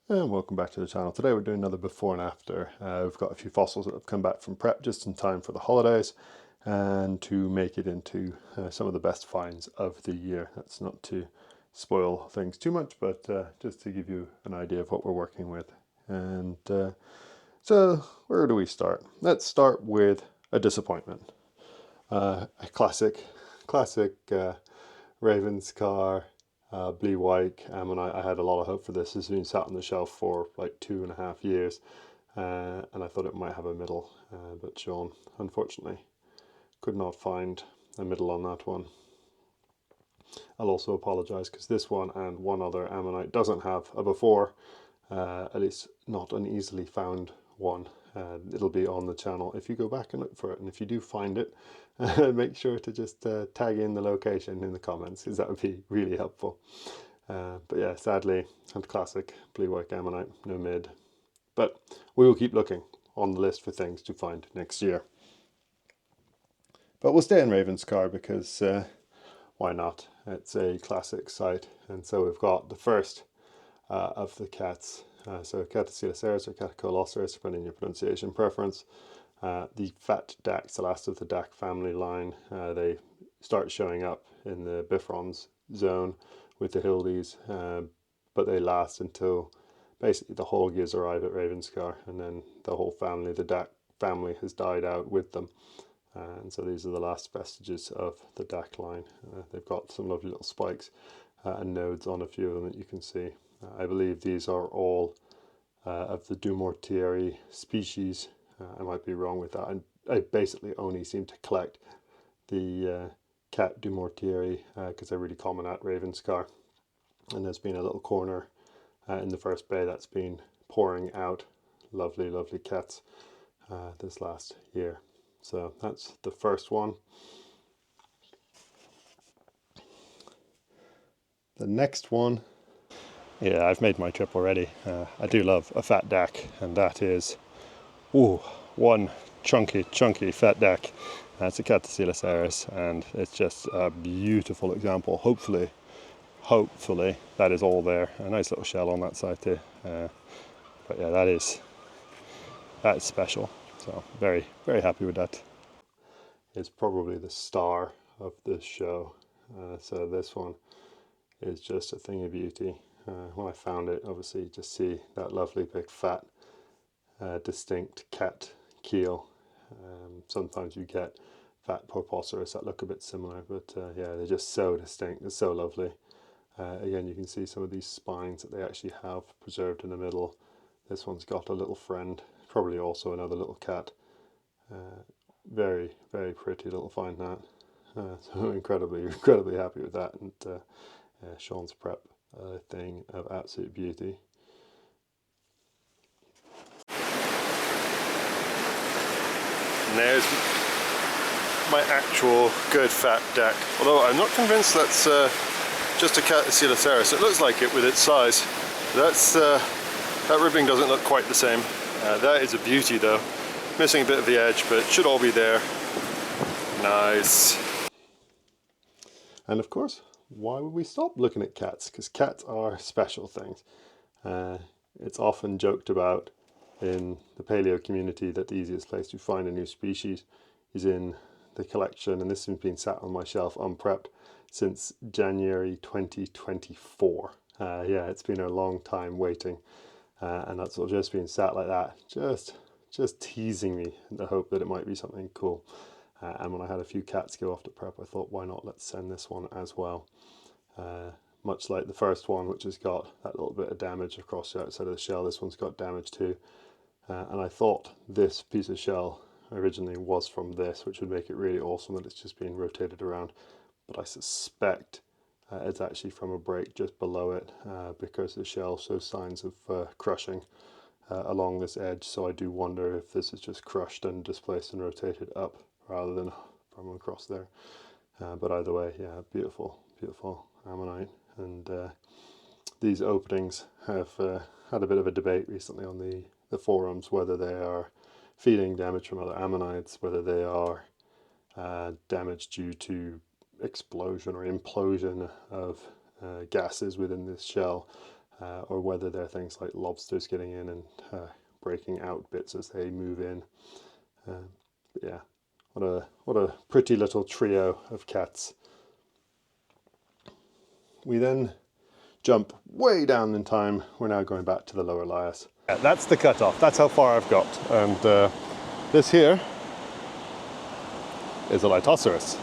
And welcome back to the channel. Today we're doing another before and after. We've got a few fossils that have come back from prep just in time for the holidays and to make it into some of the best finds of the year. That's not to spoil things too much, but just to give you an idea of what we're working with. And so where do we start? Let's start with a disappointment. A classic Ravenscar Blue White Ammonite. I had a lot of hope for this. This has been sat on the shelf for like 2.5 years, and I thought it might have a middle, but Sean unfortunately could not find a middle on that one. I'll also apologise because this one and one other Ammonite doesn't have a before, at least not an easily found one. It'll be on the channel if you go back and look for it, and if you do find it, make sure to just tag in the location in the comments, because that would be really helpful. But yeah, sadly, had classic blue white ammonite, no mid. But we will keep looking on the list for things to find next year. But we'll stay in Ravenscar because why not? It's a classic site, and so we've got the first of the cats. So Catacoeloceras or Catacoeloceras, depending on your pronunciation preference. The fat dacs, the last of the dac family line, they start showing up in the Bifrons zone with the Hildies, but they last until basically the Holgies arrive at Ravenscar, and then the whole family, the dac family, has died out with them. And so these are the last vestiges of the dac line. They've got some lovely little spikes and nodes on a few of them that you can see. I believe these are all of the Dumortieri species. I might be wrong with that. I basically only seem to collect the cat Dumortieri because they're really common at Ravenscar. And there's been a little corner in the first bay that's been pouring out lovely, lovely cats this last year. So that's the first one. The next one, yeah, I've made my trip already. I do love a fat dac, and that is, one chunky fat dac. That's a Catacoeloceras, and it's just a beautiful example. Hopefully that is all there. A nice little shell on that side too. But yeah, that is special. So very, very happy with that. It's probably the star of this show. So this one is just a thing of beauty. When I found it, obviously you just see that lovely big fat distinct cat keel. Sometimes you get fat Porpoceras that look a bit similar, but yeah, they're just so distinct. It's so lovely. Again, you can see some of these spines that they actually have preserved in the middle. This one's got a little friend, probably also another little cat. Very, very pretty little find that. So incredibly happy with that. And Sean's prep, thing of absolute beauty. And there's my actual good fat dac. Although I'm not convinced that's just a Catacoeloceras. It looks like it with its size. That's that ribbing doesn't look quite the same. That is a beauty though. Missing a bit of the edge, but it should all be there. Nice. And of course, why would we stop looking at cats? Because cats are special things. It's often joked about in the paleo community that the easiest place to find a new species is in the collection, and this has been sat on my shelf unprepped since January 2024. Yeah, it's been a long time waiting, and that's all just been sat like that, just teasing me in the hope that it might be something cool. And when I had a few cats go off to prep, I thought, why not, let's send this one as well. Much like the first one, which has got that little bit of damage across the outside of the shell, this one's got damage too. And I thought this piece of shell originally was from this, which would make it really awesome that it's just being rotated around. But I suspect it's actually from a break just below it, because the shell shows signs of crushing along this edge. So I do wonder if this is just crushed and displaced and rotated up rather than from across there. But either way, yeah, beautiful ammonite. And these openings have had a bit of a debate recently on the forums, whether they are feeding damage from other ammonites, whether they are damage due to explosion or implosion of gases within this shell. or whether they're things like lobsters getting in and breaking out bits as they move in. But yeah, what a pretty little trio of cats. We then jump way down in time. We're now going back to the Lower Lias. Yeah, that's the cutoff. That's how far I've got. And this here is a Lytoceras.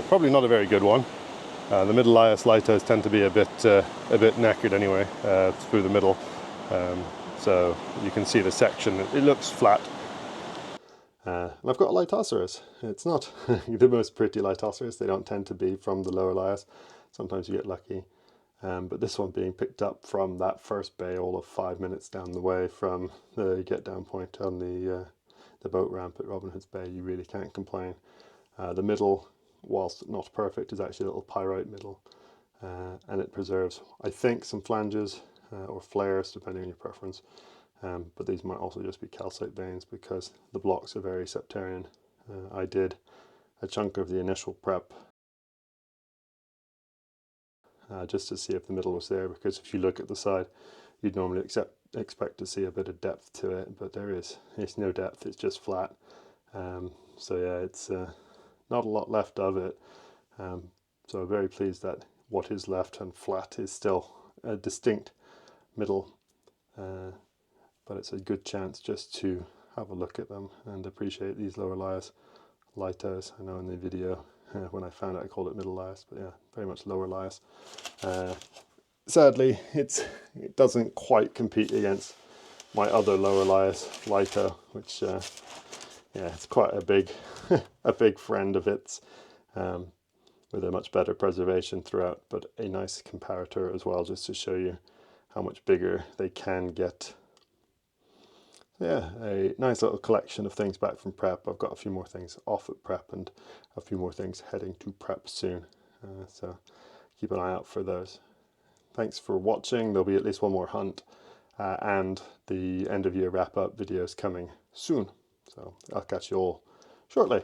Probably not a very good one. The middle Lias Lytos tend to be a bit knackered anyway, through the middle. So you can see the section. It looks flat. And I've got a Lytoceras. It's not the most pretty Lytoceras. They don't tend to be from the Lower Lias. Sometimes you get lucky. But this one being picked up from that first bay, all of 5 minutes down the way from the get down point on the boat ramp at Robin Hood's Bay, you really can't complain. The middle, whilst not perfect, is actually a little pyrite middle, and it preserves, I think, some flanges or flares depending on your preference. But these might also just be calcite veins because the blocks are very septarian. I did a chunk of the initial prep just to see if the middle was there, because if you look at the side, you'd normally expect to see a bit of depth to it, but it's no depth, it's just flat. So yeah, it's not a lot left of it. So I'm very pleased that what is left and flat is still a distinct middle. But it's a good chance just to have a look at them and appreciate these Lower Lias Lytos. I know in the video when I found it I called it Middle Lias, but yeah, very much Lower Lias. Sadly, it doesn't quite compete against my other Lower Lias Lyto, which yeah, it's quite a big a big friend of its, with a much better preservation throughout, but a nice comparator as well, just to show you how much bigger they can get. Yeah, a nice little collection of things back from prep. I've got a few more things off at prep and a few more things heading to prep soon. So keep an eye out for those. Thanks for watching. There'll be at least one more hunt and the end of year wrap up videos coming soon. So I'll catch you all shortly.